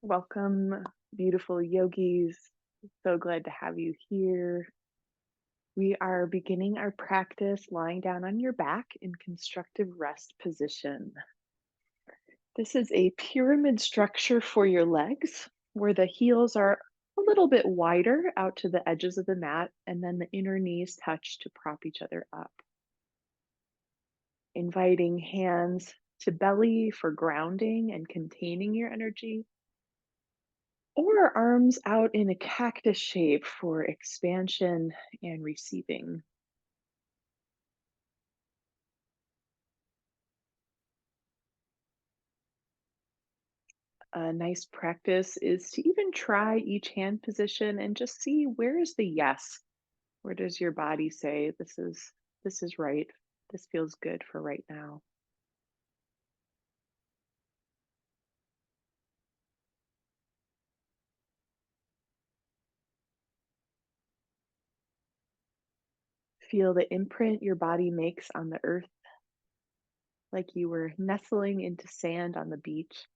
Welcome, beautiful yogis. So glad to have you here. We are beginning our practice lying down on your back in constructive rest position. This is a pyramid structure for your legs where the heels are a little bit wider out to the edges of the mat, and then the inner knees touch to prop each other up. Inviting hands to belly for grounding and containing your energy, or arms out in a cactus shape for expansion and receiving. A nice practice is to even try each hand position and just see, where is the yes? Where does your body say this is right? This feels good for right now. Feel the imprint your body makes on the earth, like you were nestling into sand on the beach.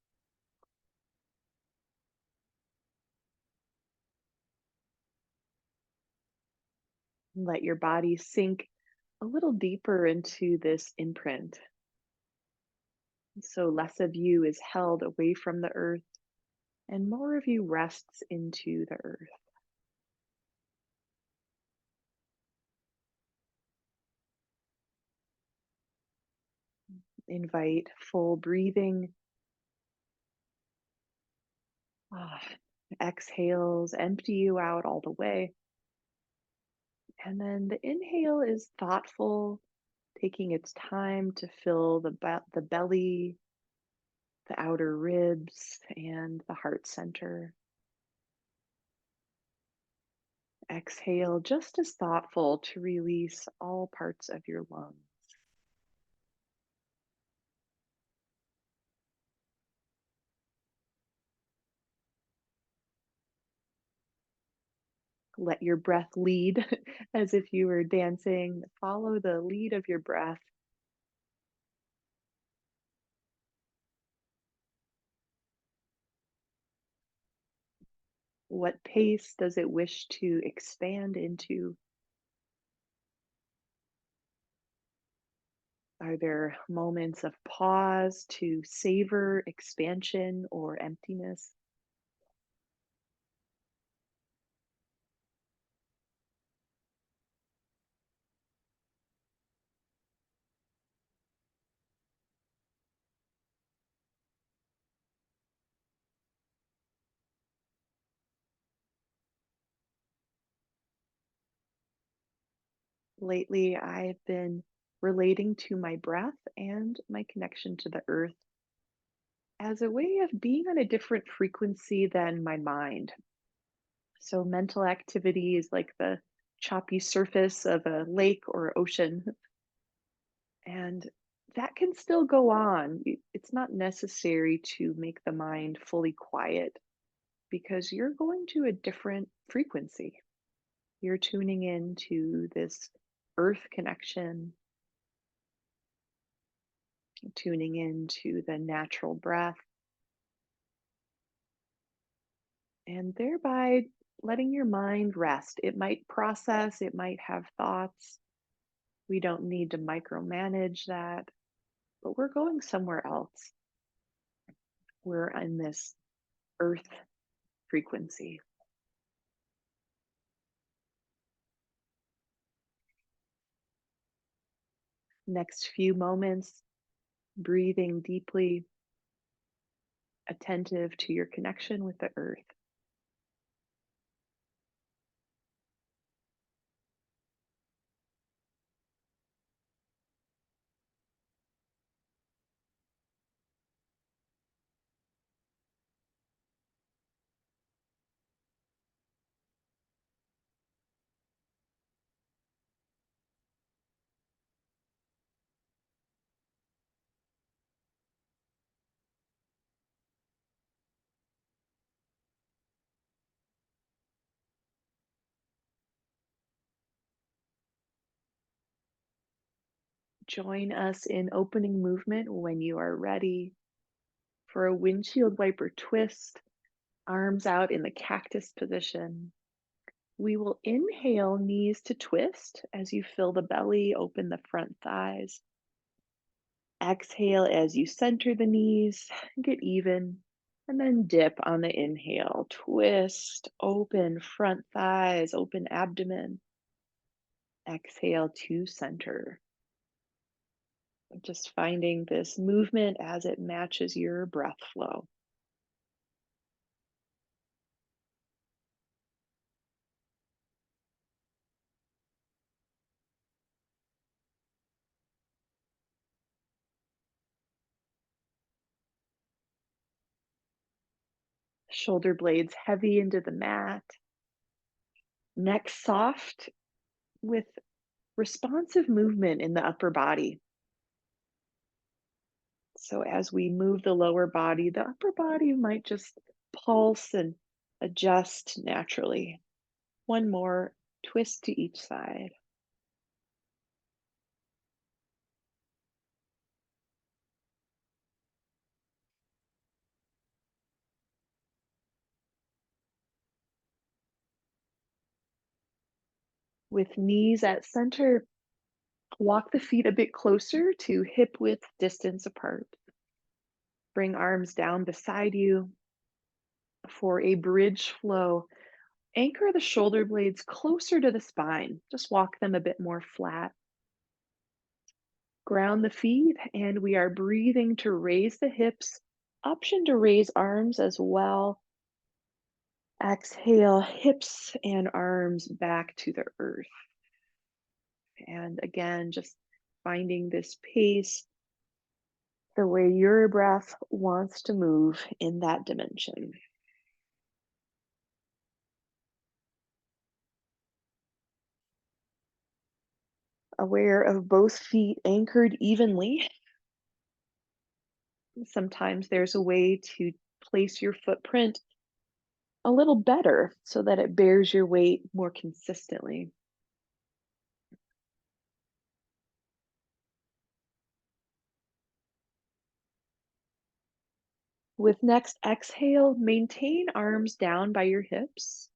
Let your body sink a little deeper into this imprint. So less of you is held away from the earth and more of you rests into the earth. Invite full breathing. Ah, exhales empty you out all the way. And then the inhale is thoughtful, taking its time to fill the belly, the outer ribs, and the heart center. Exhale just as thoughtful to release all parts of your lungs. Let your breath lead as if you were dancing. Follow the lead of your breath. What pace does it wish to expand into? Are there moments of pause to savor expansion or emptiness? Lately, I've been relating to my breath and my connection to the earth as a way of being on a different frequency than my mind. So, mental activity is like the choppy surface of a lake or ocean, and that can still go on. It's not necessary to make the mind fully quiet because you're going to a different frequency. You're tuning into this earth connection, tuning into the natural breath, and thereby letting your mind rest. It might process, it might have thoughts. We don't need to micromanage that, but we're going somewhere else. We're in this earth frequency. Next few moments, breathing deeply, attentive to your connection with the earth. Join us in opening movement when you are ready for a windshield wiper twist, Arms out in the cactus position. We will inhale, knees to twist as you fill the belly, open the front thighs. Exhale as you center the knees, get even, and then dip on the inhale. Twist, open front thighs, open abdomen. Exhale to center. Just finding this movement as it matches your breath flow. Shoulder blades heavy into the mat, neck soft with responsive movement in the upper body. So as we move the lower body, the upper body might just pulse and adjust naturally. One more twist to each side. With knees at center, walk the feet a bit closer to hip width distance apart. Bring arms down beside you for a bridge flow. Anchor the shoulder blades closer to the spine. Just walk them a bit more flat. Ground the feet, and we are breathing to raise the hips. Option to raise arms as well. Exhale, hips and arms back to the earth. And again, just finding this pace, the way your breath wants to move in that dimension. Aware of both feet anchored evenly. Sometimes there's a way to place your footprint a little better so that it bears your weight more consistently. With next exhale, maintain arms down by your hips.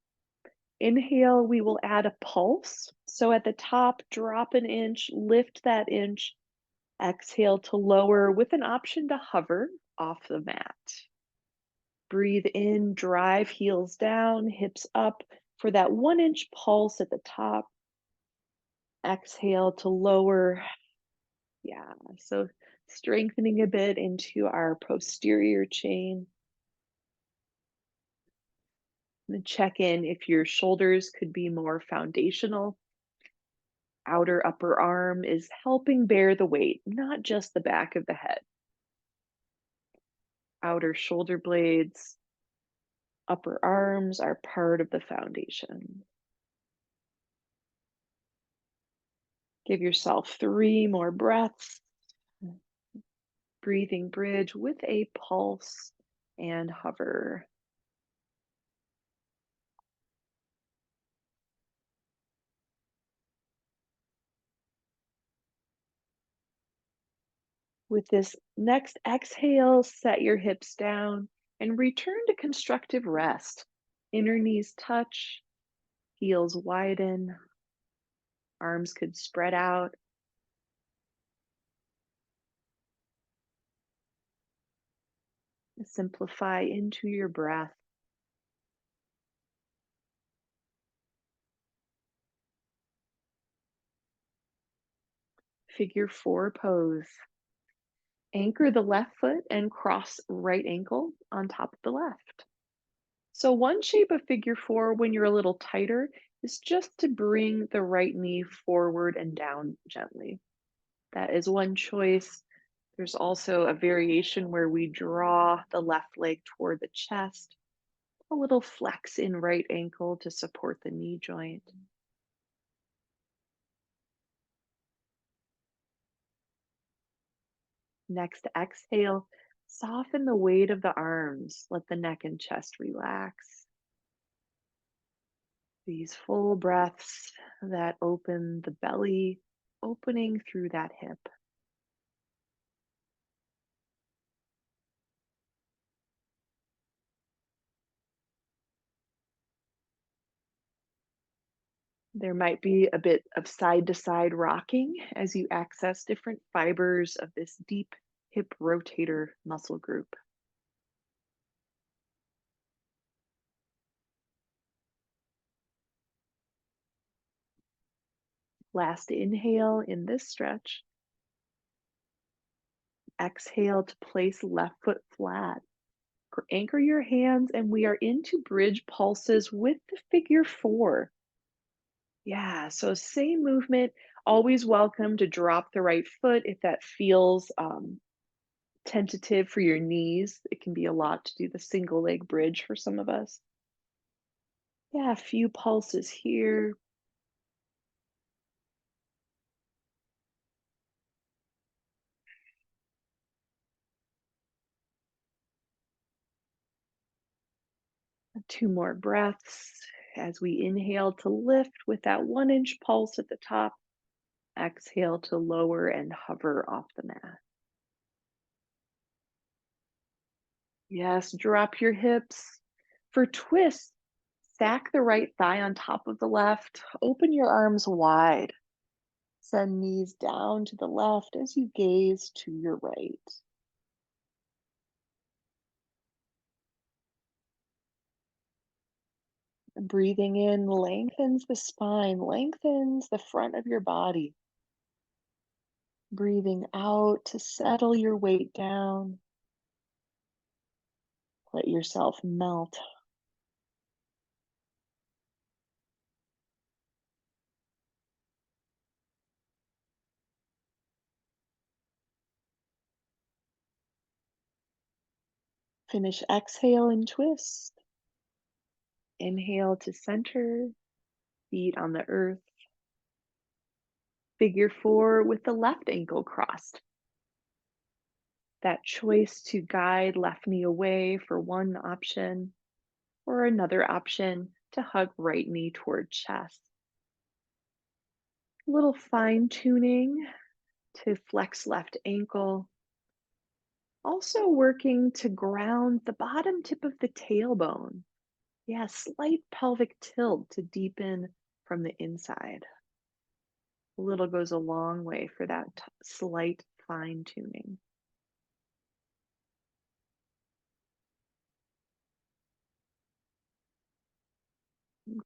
Inhale, we will add a pulse. So at the top, drop an inch, lift that inch. Exhale to lower with an option to hover off the mat. Breathe in, drive heels down, hips up for that 1 inch pulse at the top. Exhale to lower. Yeah, so strengthening a bit into our posterior chain. And check in if your shoulders could be more foundational. Outer upper arm is helping bear the weight, not just the back of the head. Outer shoulder blades, upper arms are part of the foundation. Give yourself 3 more breaths. Breathing bridge with a pulse and hover. With this next exhale, set your hips down and return to constructive rest. Inner knees touch, heels widen, arms could spread out. Simplify into your breath. Figure four pose. Anchor the left foot and cross right ankle on top of the left. So, one shape of figure four when you're a little tighter is just to bring the right knee forward and down gently. That is one choice. There's also a variation where we draw the left leg toward the chest, a little flex in right ankle to support the knee joint. Next, exhale, soften the weight of the arms. Let the neck and chest relax. These full breaths that open the belly, opening through that hip. There might be a bit of side to side rocking as you access different fibers of this deep hip rotator muscle group. Last inhale in this stretch. Exhale to place left foot flat. Anchor your hands, and we are into bridge pulses with the figure four. Yeah, so same movement. Always welcome to drop the right foot if that feels tentative for your knees. It can be a lot to do the single leg bridge for some of us. Yeah, a few pulses here. Two more breaths as we inhale to lift with that 1 inch pulse at the top. Exhale to lower and hover off the mat. Yes, drop your hips. For twists, stack the right thigh on top of the left. Open your arms wide. Send knees down to the left as you gaze to your right. Breathing in lengthens the spine, lengthens the front of your body. Breathing out to settle your weight down. Let yourself melt. Finish exhale and twist. Inhale to center, feet on the earth. Figure four with the left ankle crossed. That choice to guide left knee away for one option, or another option to hug right knee toward chest. A little fine tuning to flex left ankle. Also working to ground the bottom tip of the tailbone. Yeah, slight pelvic tilt to deepen from the inside. A little goes a long way for that slight fine tuning.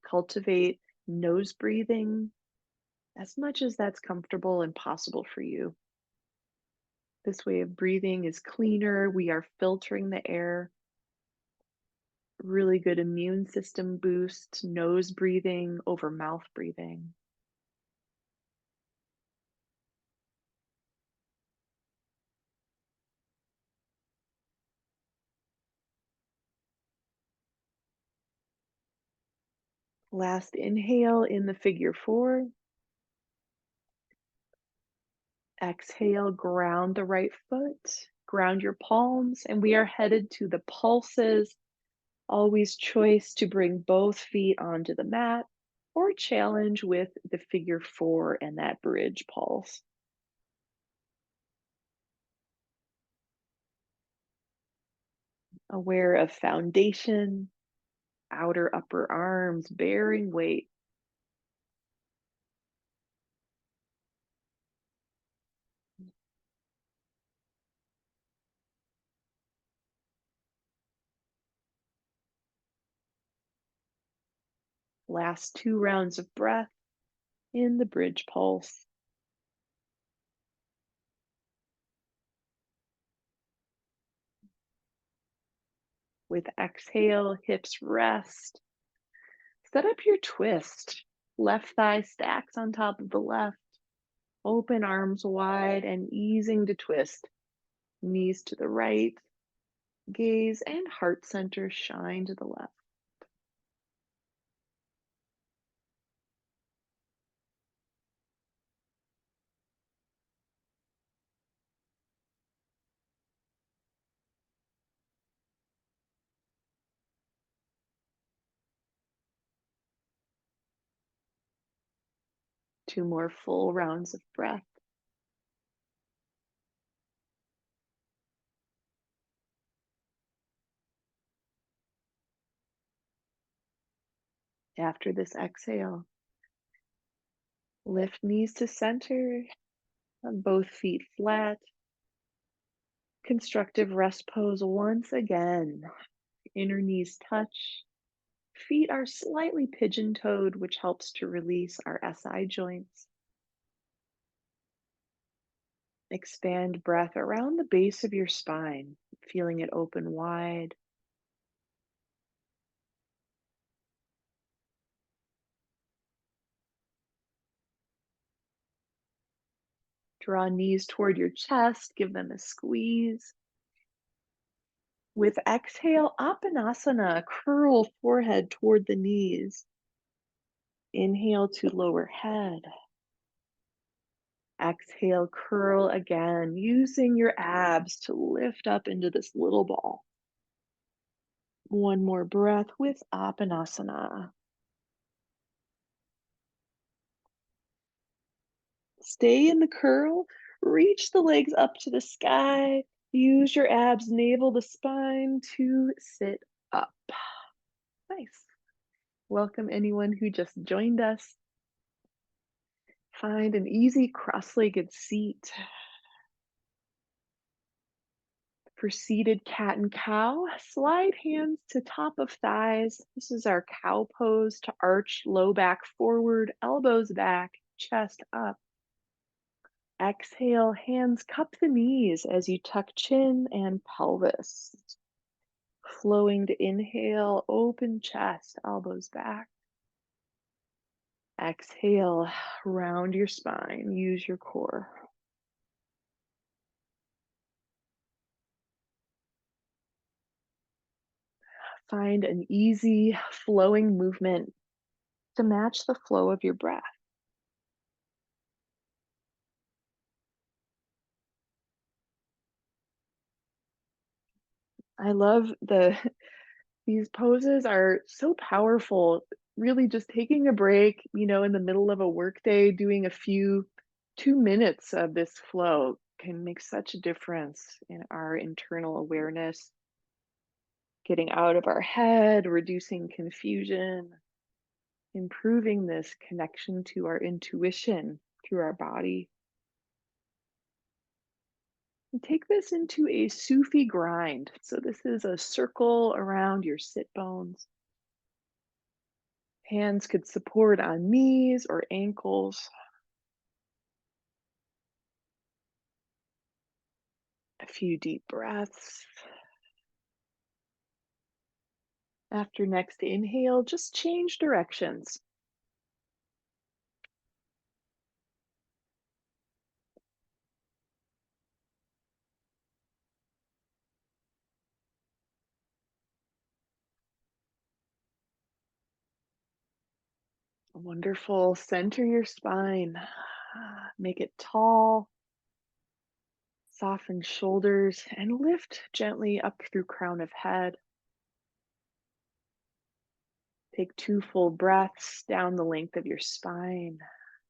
Cultivate nose breathing as much as that's comfortable and possible for you. This way of breathing is cleaner. We are filtering the air. Really good immune system boost, nose breathing over mouth breathing. Last inhale in the figure four. Exhale, ground the right foot, ground your palms, and we are headed to the pulses. Always choice to bring both feet onto the mat or challenge with the figure four and that bridge pulse. Aware of foundation, outer upper arms bearing weight. Last two rounds of breath in the bridge pulse. With exhale, hips rest. Set up your twist. Left thigh stacks on top of the left. Open arms wide and easing to twist. Knees to the right. Gaze and heart center shine to the left. Two more full rounds of breath. After this exhale, Lift knees to center, both feet flat. Constructive rest pose once again. Inner knees touch. Feet are slightly pigeon toed, which helps to release our SI joints. Expand breath around the base of your spine, feeling it open wide. Draw knees toward your chest, give them a squeeze. With exhale, Apanasana, curl forehead toward the knees. Inhale to lower head. Exhale, curl again, using your abs to lift up into this little ball. One more breath with Apanasana. Stay in the curl, reach the legs up to the sky, use your abs, navel the spine to sit up. Nice. Welcome anyone who just joined us. Find an easy cross-legged seat. For seated cat and cow, slide hands to top of thighs. This is our cow pose to arch low back forward, elbows back, chest up. Exhale, hands cup the knees as you tuck chin and pelvis. Flowing to inhale, open chest, elbows back. Exhale, round your spine, use your core. Find an easy flowing movement to match the flow of your breath. I love these poses are so powerful. Really just taking a break, in the middle of a workday, doing a few 2 minutes of this flow can make such a difference in our internal awareness, getting out of our head, reducing confusion, improving this connection to our intuition through our body. And take this into a Sufi grind. So, this is a circle around your sit bones. Hands could support on knees or ankles. A few deep breaths. After next inhale, just change directions. Wonderful. Center your spine. Make it tall. Soften shoulders and lift gently up through crown of head. Take 2 full breaths down the length of your spine,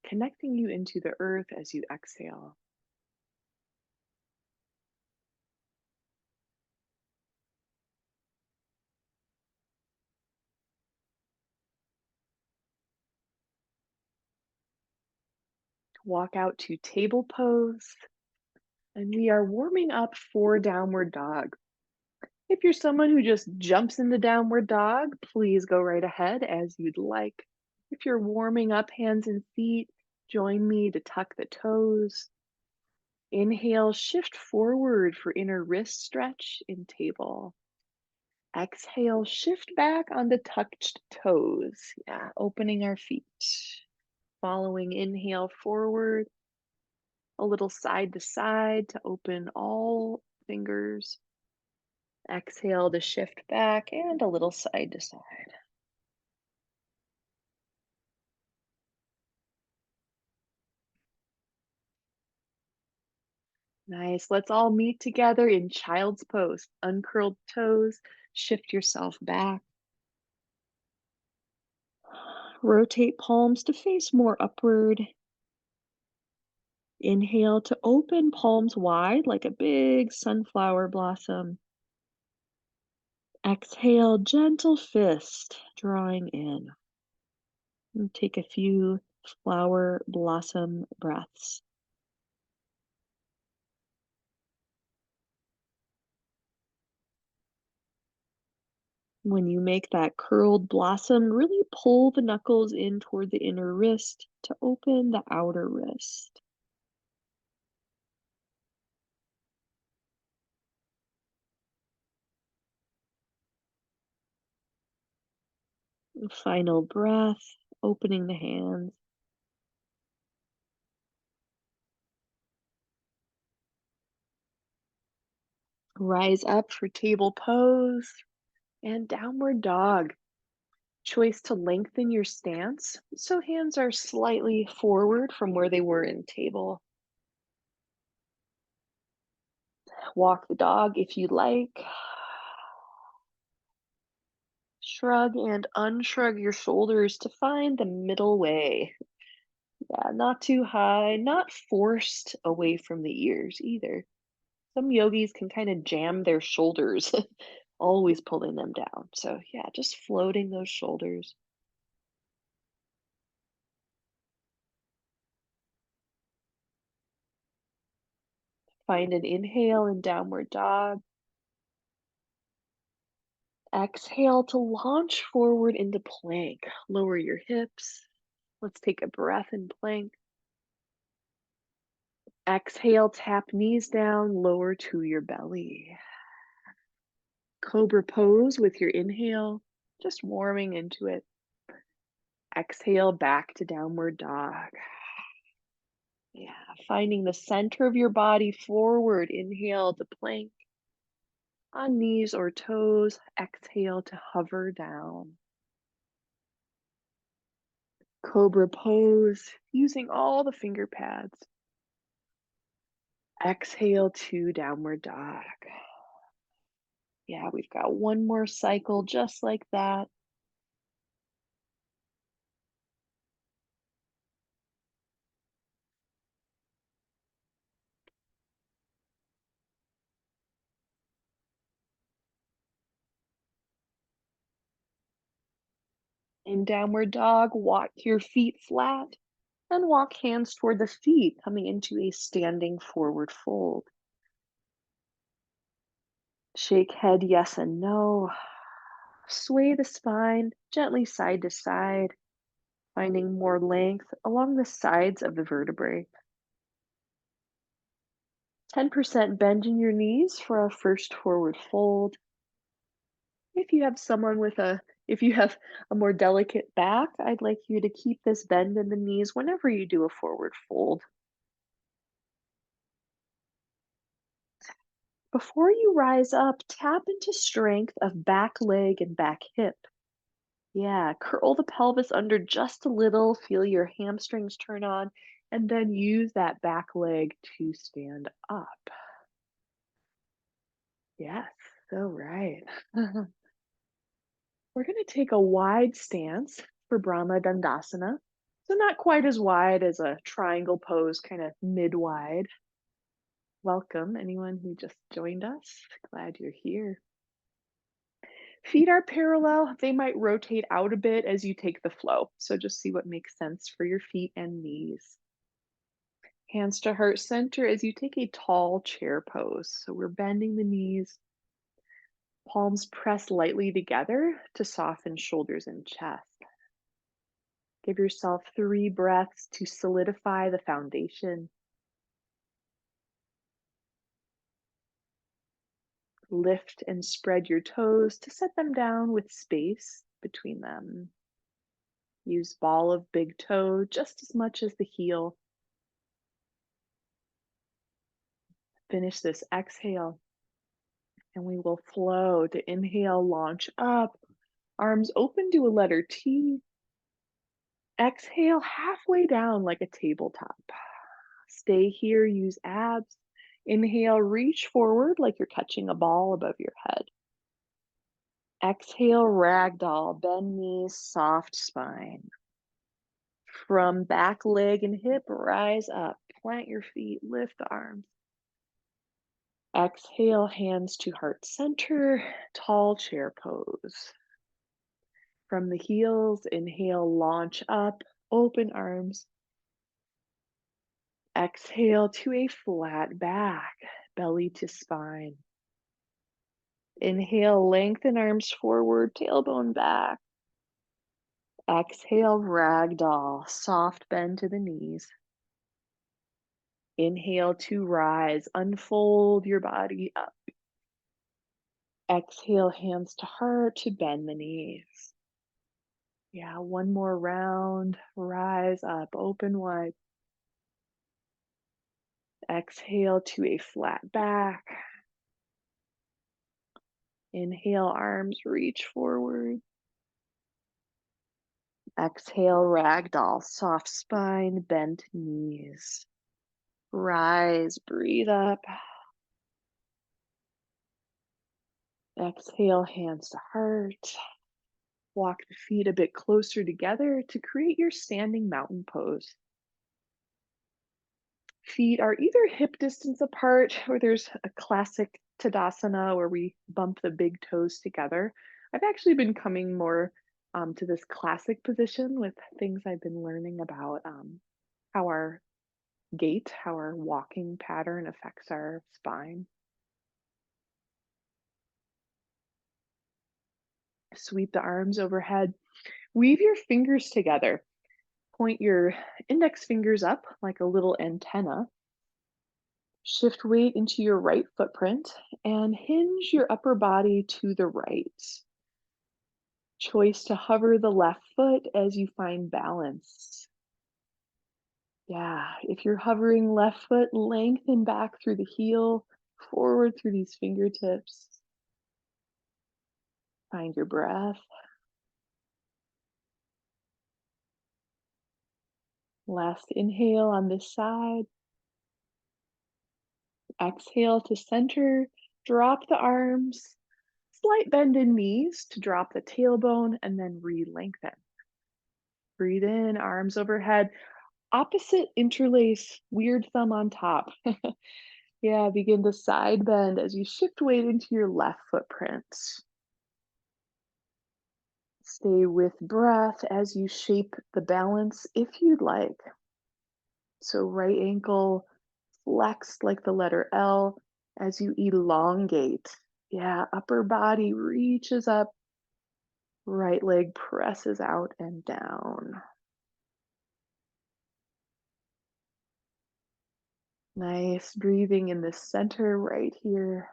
connecting you into the earth as you exhale. Walk out to table pose, and we are warming up for downward dog. If you're someone who just jumps into downward dog, please go right ahead as you'd like. If you're warming up hands and feet, join me to tuck the toes. Inhale, shift forward for inner wrist stretch in table. Exhale, shift back on the tucked toes. Yeah, opening our feet. Following inhale forward, a little side to side to open all fingers. Exhale to shift back and a little side to side. Nice. Let's all meet together in child's pose. Uncurled toes, shift yourself back. Rotate palms to face more upward. Inhale to open palms wide like a big sunflower blossom. Exhale, gentle fist drawing in. And take a few flower blossom breaths. When you make that curled blossom, really pull the knuckles in toward the inner wrist to open the outer wrist. Final breath, opening the hands. Rise up for table pose and downward dog. Choice to lengthen your stance so hands are slightly forward from where they were in table. Walk the dog if you like. Shrug and unshrug your shoulders to find the middle way. Yeah, not too high, not forced away from the ears either. Some yogis can kind of jam their shoulders, always pulling them down. So, yeah, just floating those shoulders. Find an inhale in downward dog. Exhale to launch forward into plank. Lower your hips. Let's take a breath in plank. Exhale, tap knees down, lower to your belly. Cobra pose with your inhale, just warming into it. Exhale back to downward dog. Yeah, finding the center of your body forward. Inhale to plank on knees or toes. Exhale to hover down. Cobra pose using all the finger pads. Exhale to downward dog. Yeah, we've got one more cycle just like that. In downward dog, walk your feet flat and walk hands toward the feet, coming into a standing forward fold. Shake head yes and no. Sway the spine gently side to side, finding more length along the sides of the vertebrae. 10% bend in your knees for our first forward fold. If you have someone with a if you have a more delicate back, I'd like you to keep this bend in the knees whenever you do a forward fold. Before you rise up, tap into strength of back leg and back hip. Yeah, curl the pelvis under just a little, feel your hamstrings turn on, and then use that back leg to stand up. Yes, so right. We're going to take a wide stance for Brahma Dandasana. So not quite as wide as a triangle pose, kind of mid-wide. Welcome, anyone who just joined us. Glad you're here. Feet are parallel. They might rotate out a bit as you take the flow. So just see what makes sense for your feet and knees. Hands to heart center as you take a tall chair pose. So we're bending the knees, palms press lightly together to soften shoulders and chest. Give yourself 3 breaths to solidify the foundation. Lift and spread your toes to set them down with space between them. Use ball of big toe just as much as the heel. Finish this exhale, and we will flow to inhale, launch up, arms open to a letter T. Exhale halfway down like a tabletop. Stay here, use abs. Inhale, reach forward like you're catching a ball above your head. Exhale, ragdoll, bend knees, soft spine. From back leg and hip, rise up. Plant your feet, lift the arms. Exhale, hands to heart center, tall chair pose. From the heels, inhale, launch up, Open arms. Exhale to a flat back, belly to spine. Inhale, lengthen arms forward, tailbone back. Exhale, ragdoll, soft bend to the knees. Inhale to rise, unfold your body up. Exhale, hands to heart to bend the knees. Yeah, one more round. Rise up, open wide. Exhale to a flat back. Inhale, arms reach forward. Exhale, ragdoll, soft spine, bent knees. Rise, breathe up. Exhale, hands to heart. Walk the feet a bit closer together to create your standing mountain pose. Feet are either hip distance apart or there's a classic Tadasana where we bump the big toes together. I've actually been coming more to this classic position with things I've been learning about how our gait, how our walking pattern affects our spine. Sweep the arms overhead. Weave your fingers together. Point your index fingers up like a little antenna. Shift weight into your right footprint and hinge your upper body to the right. Choice to hover the left foot as you find balance. Yeah, if you're hovering left foot, lengthen back through the heel, forward through these fingertips. Find your breath. Last inhale on this side. Exhale to center. Drop the arms. Slight bend in knees to drop the tailbone and then re-lengthen. Breathe in, arms overhead. Opposite interlace, weird thumb on top. Yeah, begin to side bend as you shift weight into your left footprint. Stay with breath as you shape the balance if you'd like. So, right ankle flexed like the letter L as you elongate. Yeah, upper body reaches up, right leg presses out and down. Nice breathing in the center right here.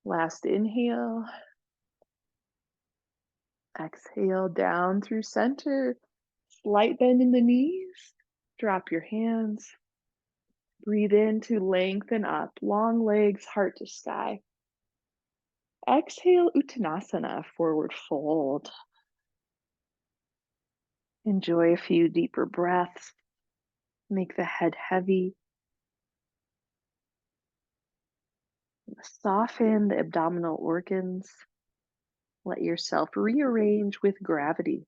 Last inhale. Exhale down through center. Slight bend in the knees. Drop your hands. Breathe in to lengthen up. Long legs, heart to sky. Exhale, Uttanasana, forward fold. Enjoy a few deeper breaths. Make the head heavy. Soften the abdominal organs. Let yourself rearrange with gravity.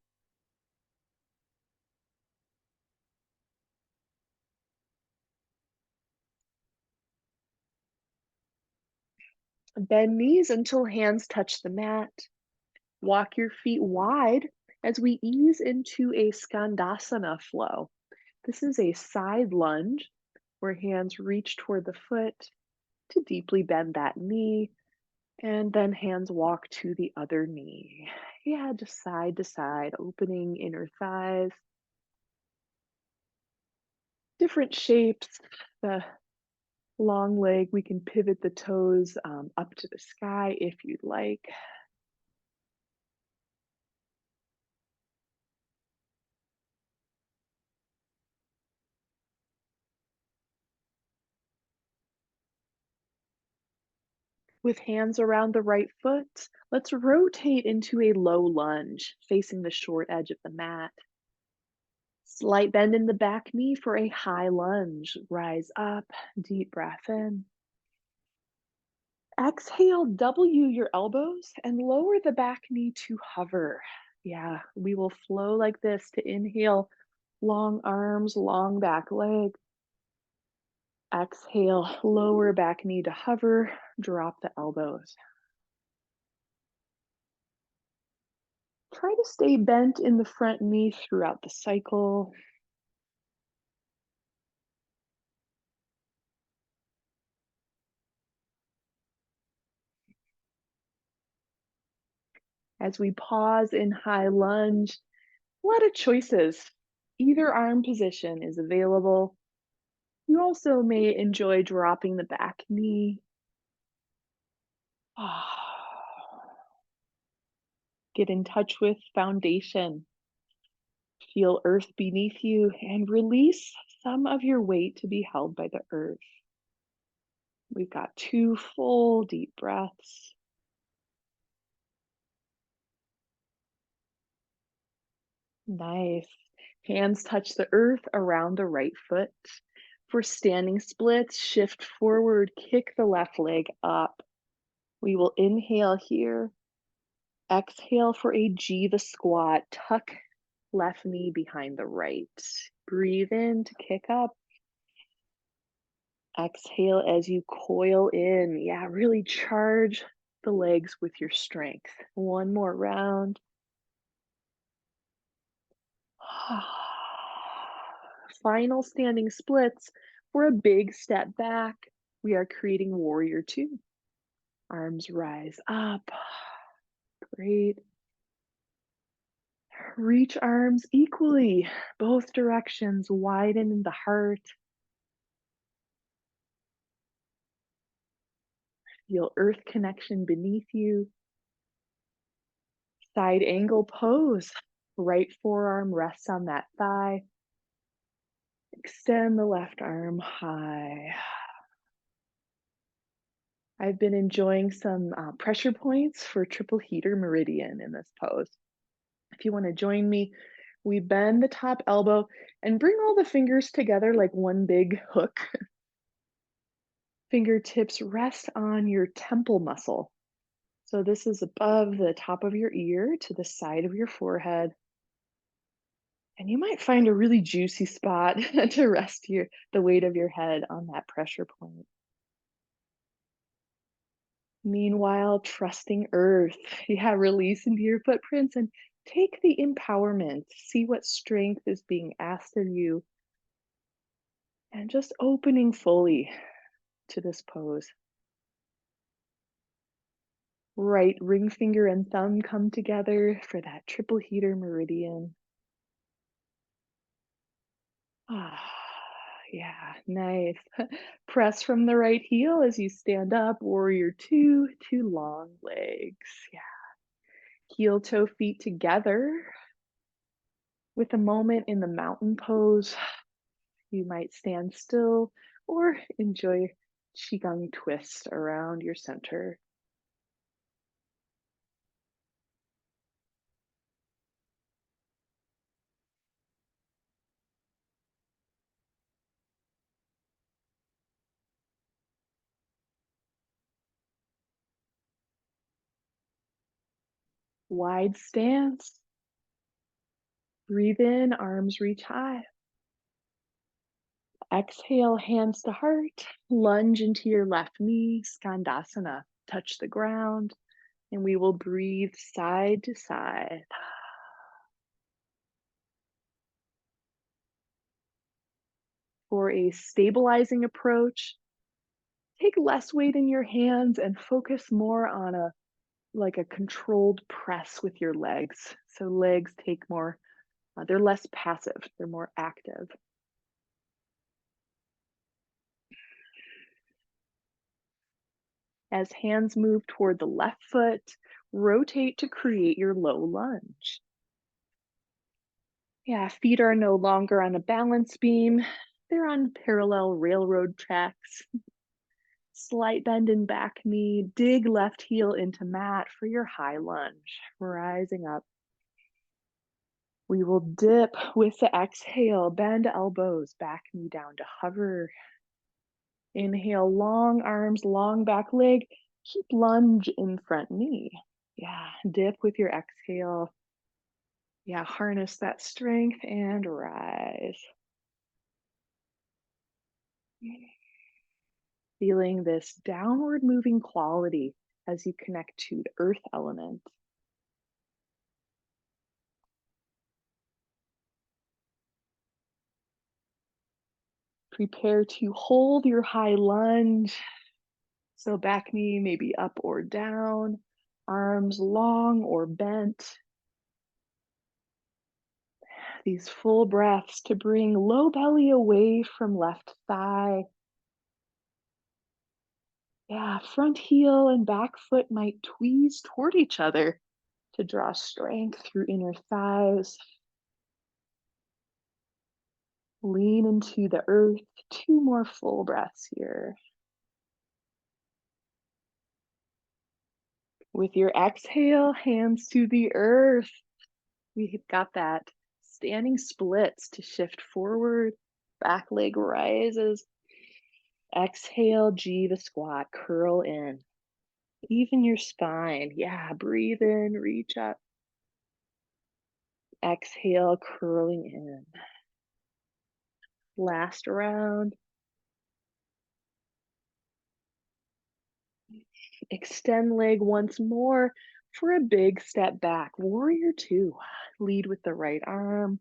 Bend knees until hands touch the mat. Walk your feet wide as we ease into a Skandasana flow. This is a side lunge where hands reach toward the foot to deeply bend that knee, and then hands walk to the other knee. Yeah, just side to side, opening inner thighs. Different shapes. The long leg, we can pivot the toes up to the sky if you'd like. With hands around the right foot, let's rotate into a low lunge, facing the short edge of the mat. Slight bend in the back knee for a high lunge. Rise up, deep breath in. Exhale, W your elbows and lower the back knee to hover. Yeah, we will flow like this to inhale, long arms, long back leg. Exhale, lower back knee to hover, drop the elbows. Try to stay bent in the front knee throughout the cycle. As we pause in high lunge, a lot of choices. Either arm position is available. You also may enjoy dropping the back knee. Get in touch with foundation. Feel earth beneath you and release some of your weight to be held by the earth. We've got 2 full deep breaths. Nice. Hands touch the earth around the right foot. For standing splits, shift forward, kick the left leg up. We will inhale here. Exhale for a G, the squat. Tuck left knee behind the right. Breathe in to kick up. Exhale as you coil in. Yeah, really charge the legs with your strength. One more round. Final standing splits. For a big step back, we are creating warrior two. Arms rise up. Great. Reach arms equally, both directions, widen the heart. Feel earth connection beneath you. Side angle pose. Right forearm rests on that thigh. Extend the left arm high. I've been enjoying some pressure points for triple heater meridian in this pose. If you want to join me, we bend the top elbow and bring all the fingers together like one big hook. Fingertips rest on your temple muscle. So this is above the top of your ear to the side of your forehead. And you might find a really juicy spot to rest the weight of your head on that pressure point. Meanwhile, trusting earth. Yeah, release into your footprints and take the empowerment. See what strength is being asked of you and just opening fully to this pose. Right ring finger and thumb come together for that triple heater meridian. Ah, yeah, nice. Press from the right heel as you stand up, warrior two, 2 long legs. Yeah, heel toe feet together with a moment in the mountain pose. You might stand still or enjoy qigong twist around your center. Wide stance. Breathe in, arms reach high. Exhale, hands to heart. Lunge into your left knee, Skandasana. Touch the ground, and we will breathe side to side. For a stabilizing approach, take less weight in your hands and focus more on a controlled press with your legs. So legs take more, they're less passive, they're more active. As hands move toward the left foot, rotate to create your low lunge. Yeah, feet are no longer on a balance beam. They're on parallel railroad tracks. Slight bend in back knee. Dig left heel into mat for your high lunge. Rising up. We will dip with the exhale. Bend elbows, back knee down to hover. Inhale, long arms, long back leg. Keep lunge in front knee. Yeah, dip with your exhale. Yeah, harness that strength and rise. Feeling this downward moving quality as you connect to the earth element. Prepare to hold your high lunge. So back knee maybe up or down, arms long or bent. These full breaths to bring low belly away from left thigh. Yeah, front heel and back foot might tweeze toward each other to draw strength through inner thighs. Lean into the earth. Two more full breaths here. With your exhale, hands to the earth. We've got that standing splits to shift forward. Back leg rises. Exhale, G the squat, curl in. Even your spine. Yeah, breathe in, reach up. Exhale, curling in. Last round. Extend leg once more for a big step back. Warrior two. Lead with the right arm.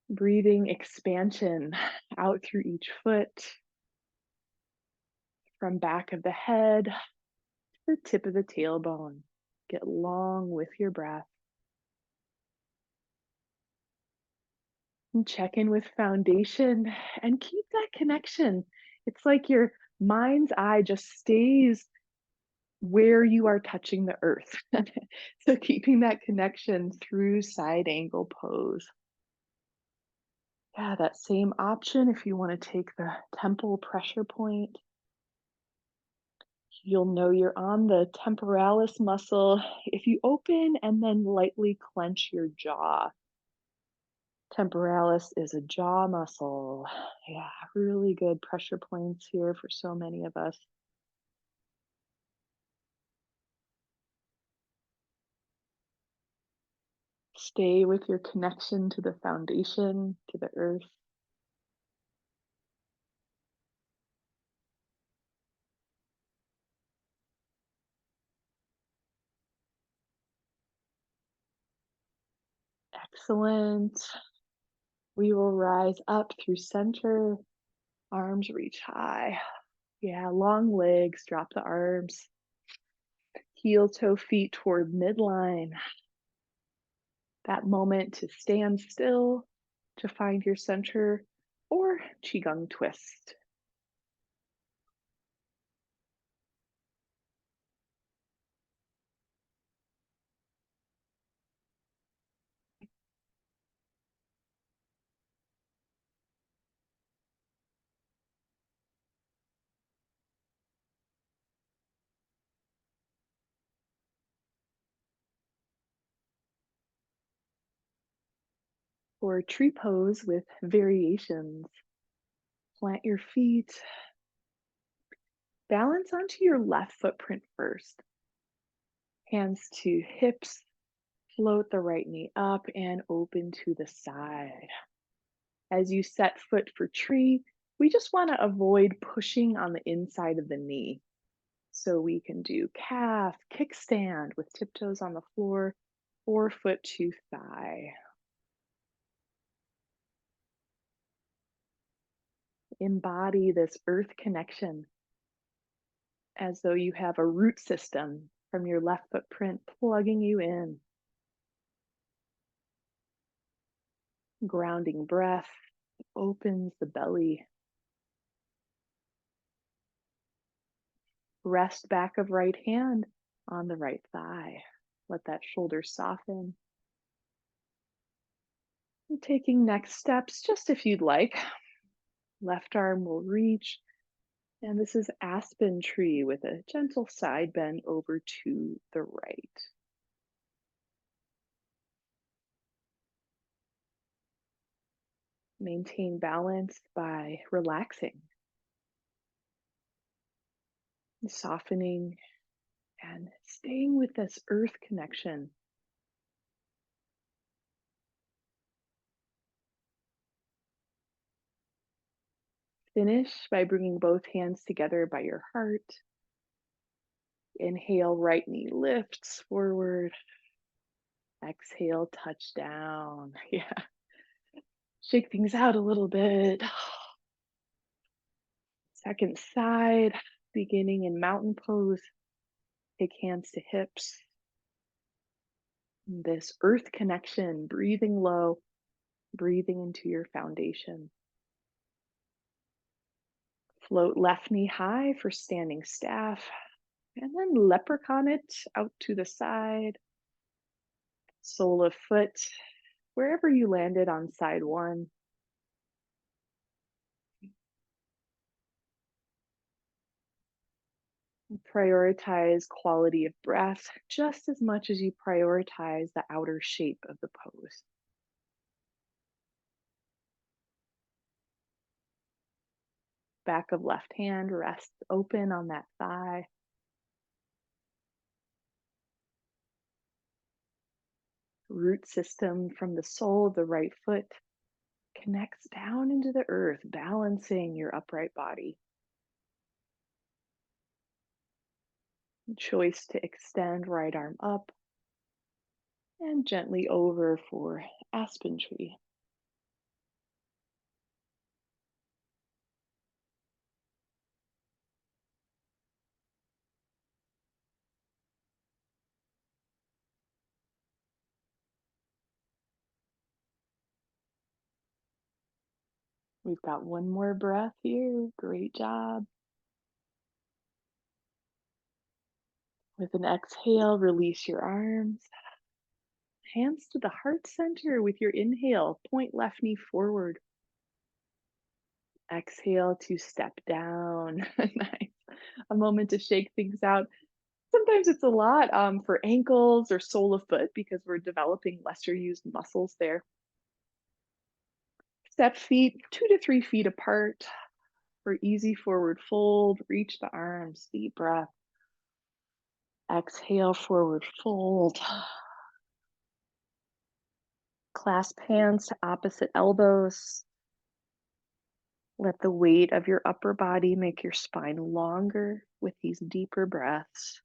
Breathing expansion out through each foot, from back of the head to the tip of the tailbone. Get long with your breath. And check in with foundation and keep that connection. It's like your mind's eye just stays where you are touching the earth. So keeping that connection through side angle pose. Yeah, that same option if you want to take the temple pressure point. You'll know you're on the temporalis muscle if you open and then lightly clench your jaw. Temporalis is a jaw muscle. Yeah, really good pressure points here for so many of us. Stay with your connection to the foundation, to the earth. Excellent. We will rise up through center, arms reach high. Yeah, long legs, drop the arms. Heel toe feet toward midline. That moment to stand still, to find your center, or Qigong twist. Or tree pose with variations. Plant your feet, balance onto your left footprint first. Hands to hips, float the right knee up and open to the side. As you set foot for tree, we just want to avoid pushing on the inside of the knee. So we can do calf, kickstand with tiptoes on the floor, or foot to thigh. Embody this earth connection as though you have a root system from your left footprint plugging you in. Grounding breath opens the belly. Rest back of right hand on the right thigh. Let that shoulder soften. And taking next steps, just if you'd like. Left arm will reach. And this is aspen tree with a gentle side bend over to the right. Maintain balance by relaxing, softening, and staying with this earth connection. Finish by bringing both hands together by your heart. Inhale, right knee lifts forward. Exhale, touch down. Yeah. Shake things out a little bit. Second side, beginning in mountain pose. Take hands to hips. This earth connection, breathing low, breathing into your foundation. Float left knee high for standing staff, and then leprechaun it out to the side. Sole of foot, wherever you landed on side one. Prioritize quality of breath just as much as you prioritize the outer shape of the pose. Back of left hand rests open on that thigh. Root system from the sole of the right foot connects down into the earth, balancing your upright body. Choice to extend right arm up and gently over for aspen tree. We've got one more breath here. Great job. With an exhale, release your arms. Hands to the heart center with your inhale. Point left knee forward. Exhale to step down. Nice. A moment to shake things out. Sometimes it's a lot for ankles or sole of foot because we're developing lesser used muscles there. Step feet 2 to 3 feet apart for easy forward fold. Reach the arms. Deep breath. Exhale, forward fold. Clasp hands to opposite elbows. Let the weight of your upper body make your spine longer with these deeper breaths.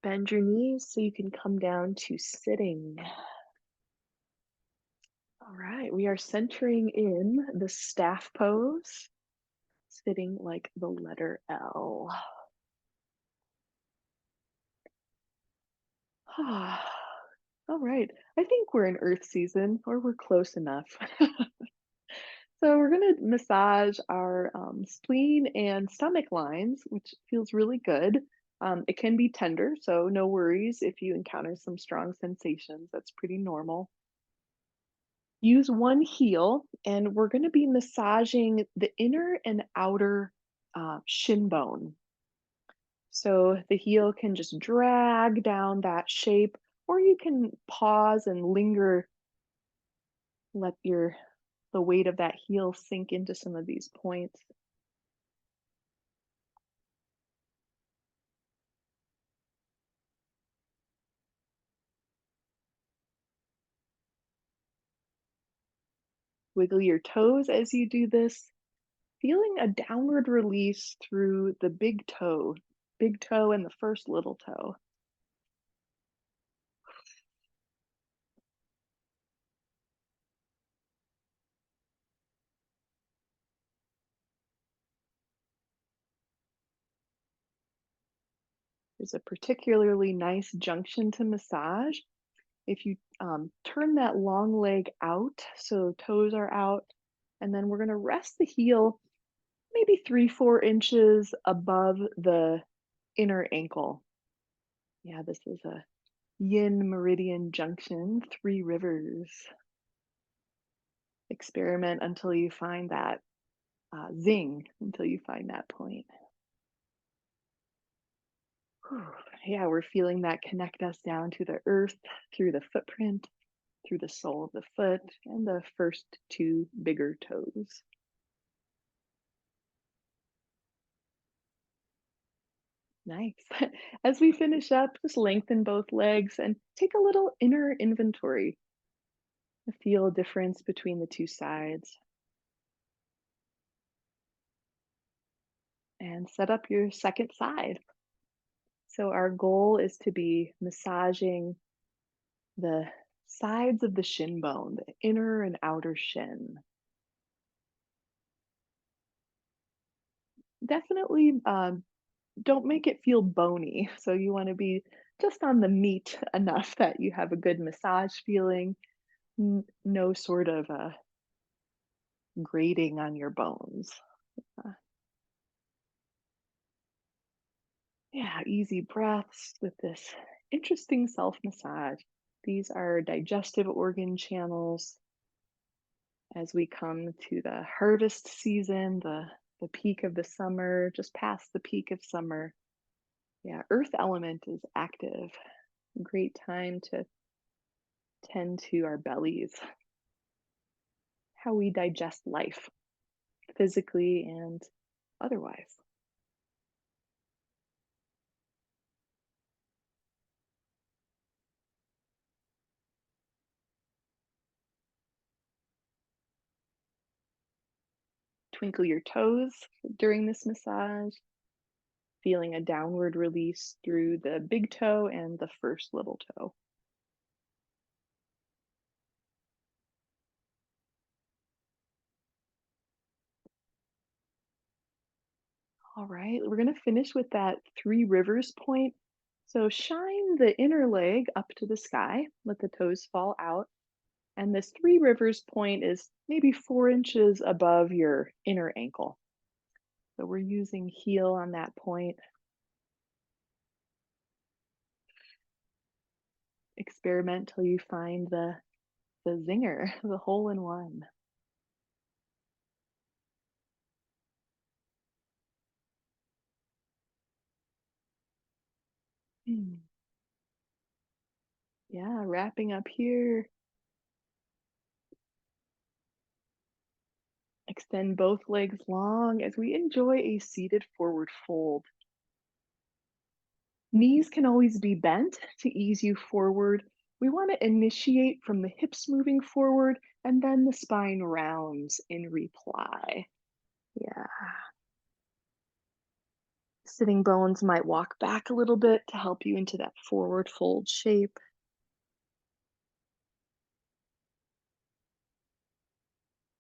Bend your knees so you can come down to sitting. All right, we are centering in the staff pose, sitting like the letter L. All right, I think we're in Earth season, or we're close enough. So we're going to massage our spleen and stomach lines, which feels really good. It can be tender, so no worries if you encounter some strong sensations. That's pretty normal. Use one heel, and we're going to be massaging the inner and outer shin bone. So the heel can just drag down that shape, or you can pause and linger, let the weight of that heel sink into some of these points. Wiggle your toes as you do this, feeling a downward release through the big toe and the first little toe. There's a particularly nice junction to massage. If you turn that long leg out, so toes are out, and then we're going to rest the heel maybe 3-4 inches above the inner ankle. Yeah, this is a yin meridian junction, 3 rivers. Experiment until you find that zing, until you find that point. Whew. Yeah, we're feeling that connect us down to the earth through the footprint, through the sole of the foot, and the first 2 bigger toes. Nice. As we finish up, just lengthen both legs and take a little inner inventory to feel a difference between the two sides. And set up your second side. So, our goal is to be massaging the sides of the shin bone, the inner and outer shin. Definitely don't make it feel bony. So, you want to be just on the meat enough that you have a good massage feeling, no sort of grating on your bones. Uh, yeah, easy breaths with this interesting self massage. These are digestive organ channels as we come to the harvest season, the peak of the summer, just past the peak of summer. Yeah, earth element is active. Great time to tend to our bellies, how we digest life physically and otherwise. Twinkle your toes during this massage, feeling a downward release through the big toe and the first little toe. All right, we're going to finish with that three rivers point. So shine the inner leg up to the sky, let the toes fall out. And this three rivers point is maybe 4 inches above your inner ankle. So we're using heel on that point. Experiment till you find the zinger, the hole in one. Hmm. Yeah, wrapping up here. Extend both legs long as we enjoy a seated forward fold. Knees can always be bent to ease you forward. We want to initiate from the hips moving forward and then the spine rounds in reply. Yeah. Sitting bones might walk back a little bit to help you into that forward fold shape.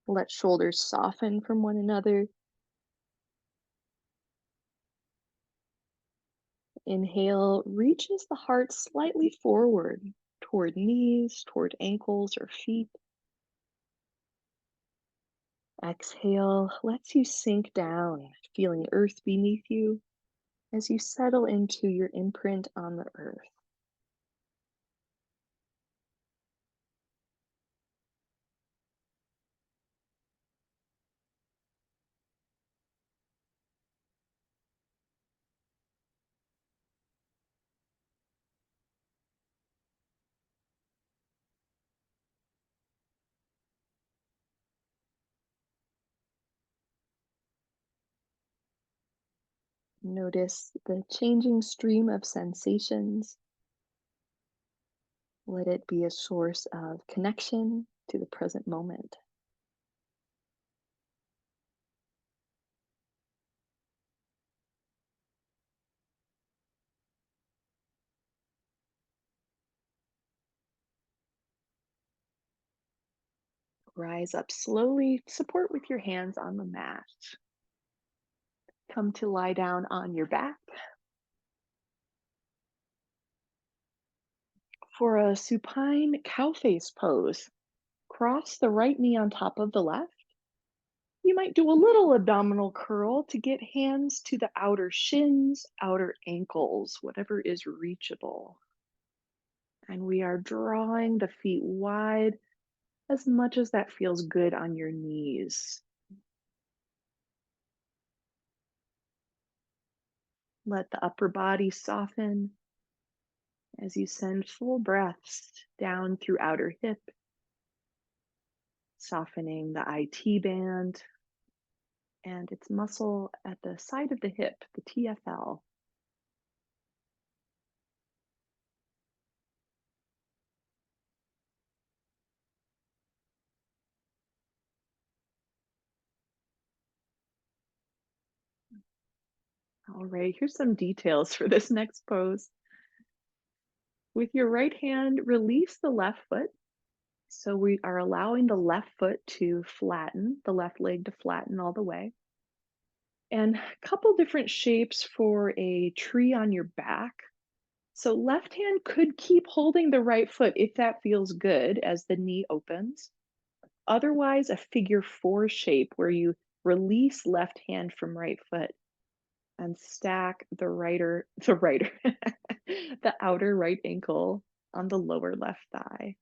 Let shoulders soften from one another. Inhale reaches the heart slightly forward toward knees, toward ankles or feet. Exhale lets you sink down, feeling earth beneath you as you settle into your imprint on the earth. Notice the changing stream of sensations. Let it be a source of connection to the present moment. Rise up slowly, support with your hands on the mat. Come to lie down on your back for a supine cow face pose. Cross the right knee on top of the left. You might do a little abdominal curl to get hands to the outer shins, outer ankles, whatever is reachable. And we are drawing the feet wide as much as that feels good on your knees. Let the upper body soften as you send full breaths down through outer hip, softening the IT band and its muscle at the side of the hip, the TFL. All right, here's some details for this next pose. With your right hand, release the left foot. So we are allowing the left foot to flatten, the left leg to flatten all the way. And a couple different shapes for a tree on your back. So left hand could keep holding the right foot if that feels good as the knee opens. Otherwise, a figure four shape where you release left hand from right foot and stack the outer right ankle on the lower left thigh.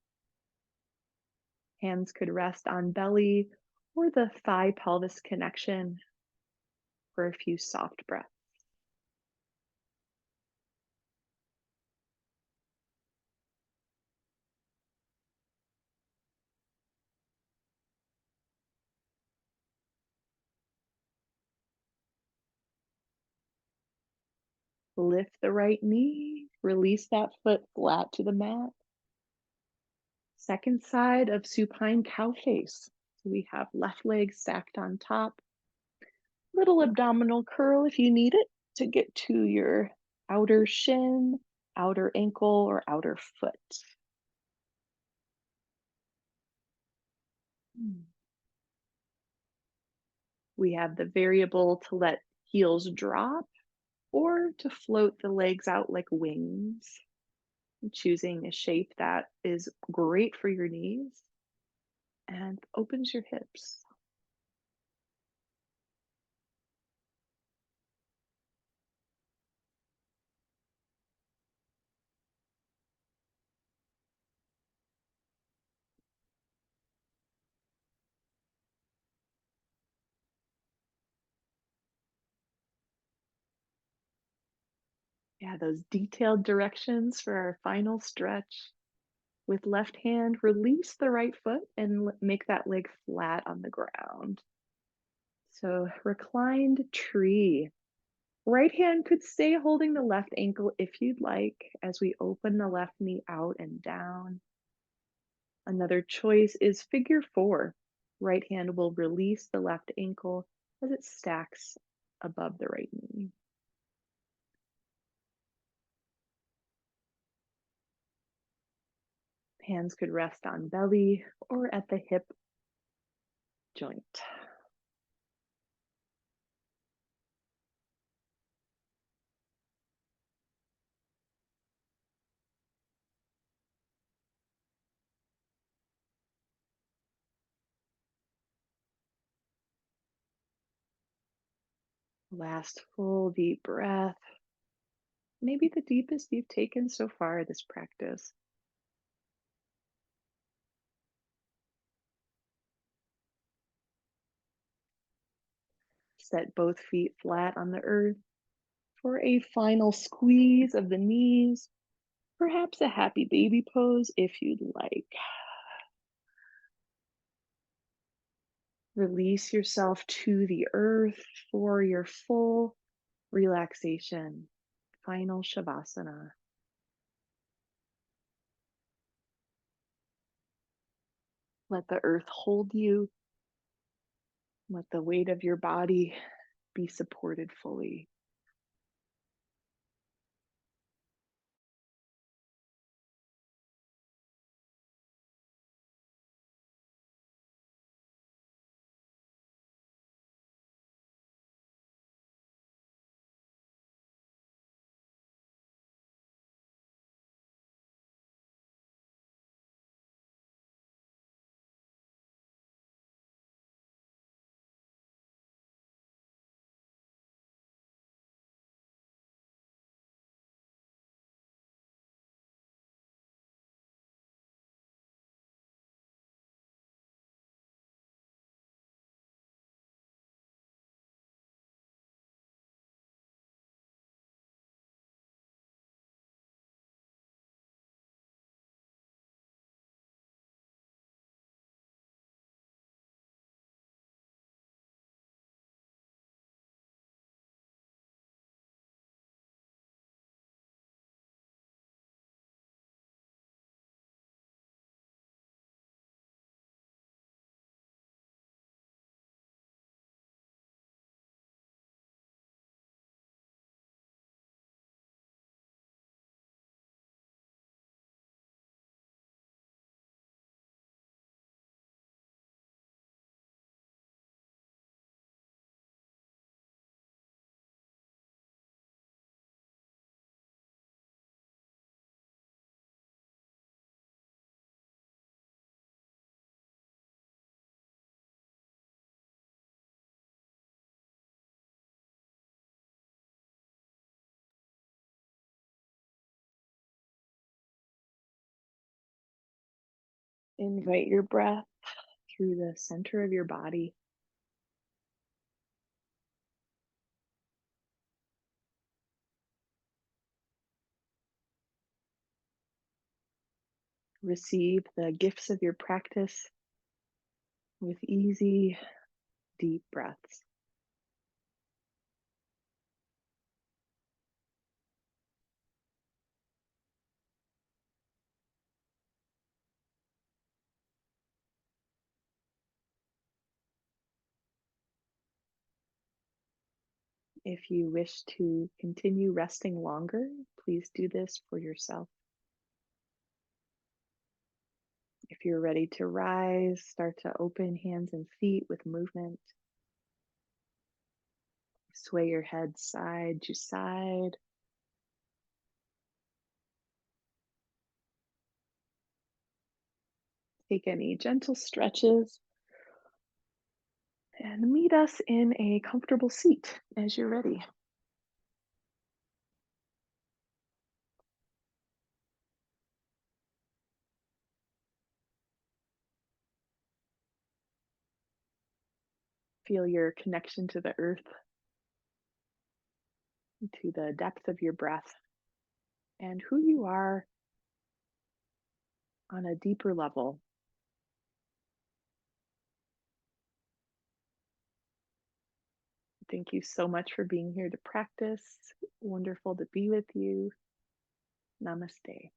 Hands could rest on belly or the thigh pelvis connection for a few soft breaths. Lift the right knee, release that foot flat to the mat. Second side of supine cow face. So we have left leg stacked on top, little abdominal curl if you need it to get to your outer shin, outer ankle, or outer foot. Mm. We have the variable to let heels drop or to float the legs out like wings, choosing a shape that is great for your knees and opens your hips. Yeah, those detailed directions for our final stretch. With left hand, release the right foot and make that leg flat on the ground. So, reclined tree. Right hand could stay holding the left ankle if you'd like as we open the left knee out and down. Another choice is figure four. Right hand will release the left ankle as it stacks above the right knee. Hands could rest on belly or at the hip joint. Last full deep breath, maybe the deepest you've taken so far this practice. Set both feet flat on the earth for a final squeeze of the knees, perhaps a happy baby pose if you'd like. Release yourself to the earth for your full relaxation. Final Shavasana. Let the earth hold you. Let the weight of your body be supported fully. Invite your breath through the center of your body. Receive the gifts of your practice with easy, deep breaths. If you wish to continue resting longer, please do this for yourself. If you're ready to rise, start to open hands and feet with movement. Sway your head side to side. Take any gentle stretches and meet us in a comfortable seat as you're ready. Feel your connection to the earth, to the depth of your breath, and who you are on a deeper level. Thank you so much for being here to practice. Wonderful to be with you. Namaste.